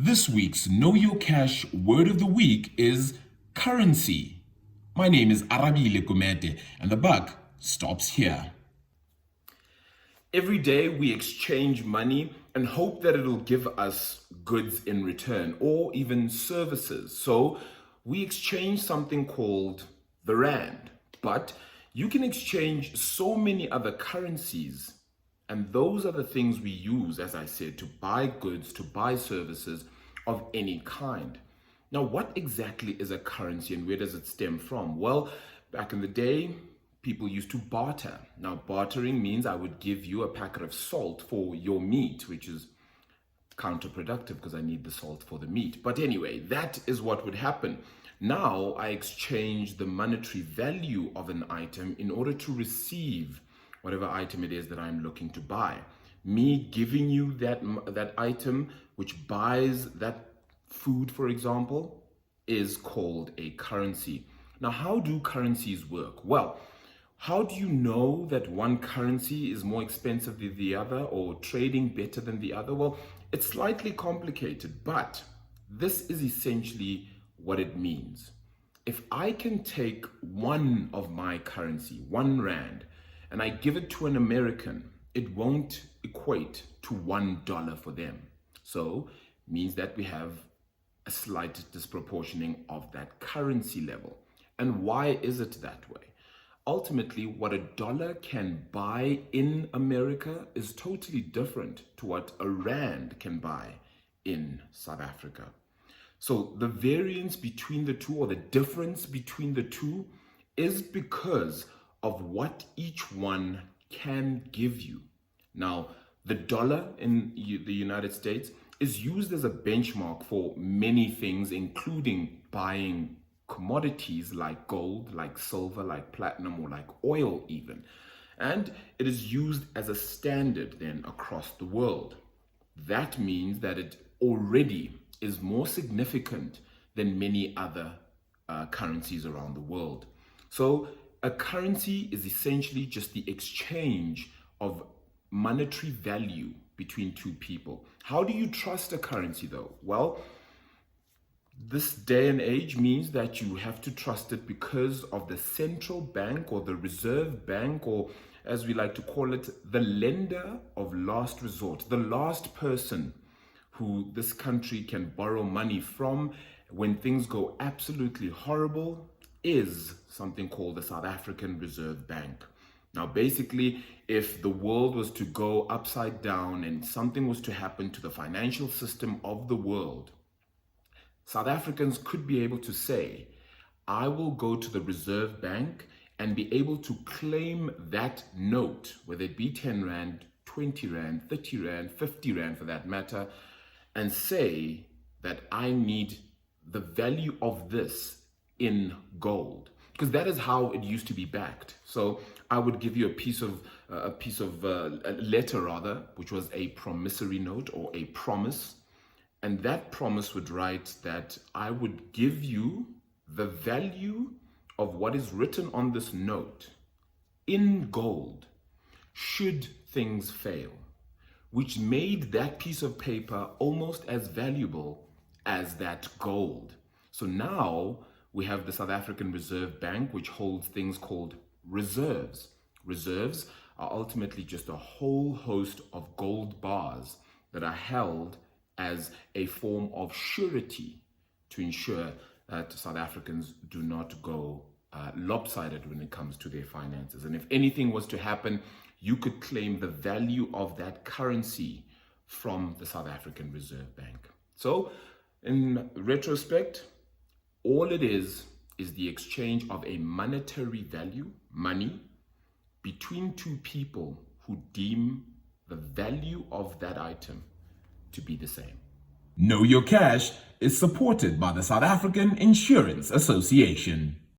This week's Know Your Cash word of the week is currency. My name is Arabile Gumede, and the buck stops here. Every day we exchange money and hope that it'll give us goods in return or even services. So we exchange something called the rand. But you can exchange so many other currencies. And those are the things we use, as I said, to buy goods, to buy services of any kind. Now, what exactly is a currency and where does it stem from? Well, back in the day, people used to barter. Now, bartering means I would give you a packet of salt for your meat, which is counterproductive because I need the salt for the meat. But anyway, that is what would happen. Now, I exchange the monetary value of an item in order to receive whatever item it is that I'm looking to buy. Me giving you that item, which buys that food, for example, is called a currency. Now, how do currencies work? Well, how do you know that one currency is more expensive than the other or trading better than the other? Well, it's slightly complicated, but this is essentially what it means. If I can take one of my currency, 1 rand, and I give it to an American, it won't equate to $1 for them. So it means that we have a slight disproportioning of that currency level. And why is it that way? Ultimately, what a dollar can buy in America is totally different to what a rand can buy in South Africa. So the variance between the two, or the difference between the two, is because of what each one can give you. Now, the dollar in the United States is used as a benchmark for many things, including buying commodities like gold, like silver, like platinum, or like oil even. And it is used as a standard then across the world. That means that it already is more significant than many other currencies around the world. So a currency is essentially just the exchange of monetary value between two people. How do you trust a currency though? Well, this day and age means that you have to trust it because of the central bank or the reserve bank, or as we like to call it, the lender of last resort, the last person who this country can borrow money from when things go absolutely horrible is something called the South African Reserve Bank. Now, basically, if the world was to go upside down and something was to happen to the financial system of the world, South Africans could be able to say, I will go to the Reserve Bank and be able to claim that note, whether it be 10 rand, 20 rand, 30 rand, 50 rand for that matter, and say that I need the value of this in gold, because that is how it used to be backed. So I would give you a piece of a letter rather, which was a promissory note or a promise, and that promise would write that I would give you the value of what is written on this note in gold should things fail, which made that piece of paper almost as valuable as that gold. So now we have the South African Reserve Bank, which holds things called reserves. Reserves are ultimately just a whole host of gold bars that are held as a form of surety to ensure that South Africans do not go lopsided when it comes to their finances. And if anything was to happen, you could claim the value of that currency from the South African Reserve Bank. So in retrospect, all it is the exchange of a monetary value, money, between two people who deem the value of that item to be the same. Know Your Cash is supported by the South African Insurance Association.